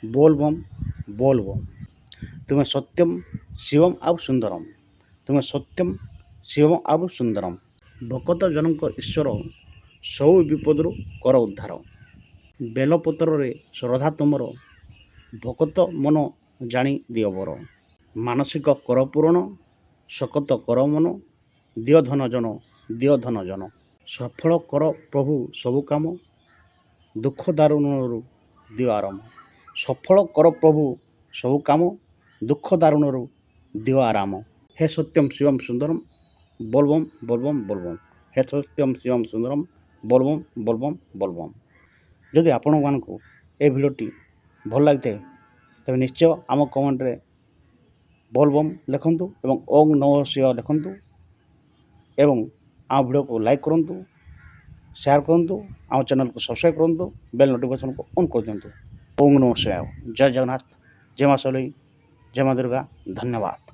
बोल बम बोल बम। ତୁମେ ସତ୍ୟମ୍ ଶିବମ୍ ଆଉ ସୁନ୍ଦରମ୍। ତୁମେ ସତ୍ୟମ୍ ଶିବମ୍ ଆଉ ସୁନ୍ଦରମ୍। ଭକତ ଜନଙ୍କ ଈଶ୍ୱର ସବୁ ବିପଦରୁ କର ଉଦ୍ଧାର। ବେଲପତ୍ରରେ ଶ୍ରଦ୍ଧା ତୁମର ଭକତ ମନ ଜାଣି ଦିଅ ବର। ମାନସିକ କର ପୂରଣ ଶକତ କର ମନ ଦିଅ ଧନ ଜନ ଦିଅ ଧନ ଜନ। ସଫଳ କର ପ୍ରଭୁ ସବୁ କାମ ଦୁଃଖ ଦାରୁଣରୁ ଦିଅ ଆରାମ। ସଫଳ କର ପ୍ରଭୁ ସବୁ କାମ ଦୁଃଖ ଦାରୁଣରୁ ଦିଅ ଆରାମ। ହେ ସତ୍ୟମ୍ ଶିବମ୍ ସୁନ୍ଦରମ୍ ବୋଲବମ୍ ବୋଲବମ୍ ବୋଲବମ୍। ହେ ସତ୍ୟମ୍ ଶିବମ୍ ସୁନ୍ଦରମ୍ ବୋଲବମ୍ ବୋଲବମ୍ ବୋଲବମ୍। ଯଦି ଆପଣମାନଙ୍କୁ ଏ ଭିଡ଼ିଓଟି ଭଲ ଲାଗିଥାଏ ତେବେ ନିଶ୍ଚୟ ଆମ କମେଣ୍ଟରେ ବୋଲବମ୍ ଲେଖନ୍ତୁ ଏବଂ ଓମ୍ ନମଃ ଶିବାୟ ଲେଖନ୍ତୁ ଏବଂ ଆମ ଭିଡ଼ିଓକୁ ଲାଇକ୍ କରନ୍ତୁ, ସେୟାର କରନ୍ତୁ, ଆମ ଚ୍ୟାନେଲକୁ ସବସ୍କ୍ରାଇବ୍ କରନ୍ତୁ, ବେଲ୍ ନୋଟିଫିକେସନକୁ ଅନ୍ କରିଦିଅନ୍ତୁ। ଓମ୍ ନମଃ ଶିବାୟ। ଜୟ ଜଗନ୍ନାଥ, ଜୟ ମା ସମଲେଇ, ଜୟ ମା ଦୁର୍ଗା। ଧନ୍ୟବାଦ।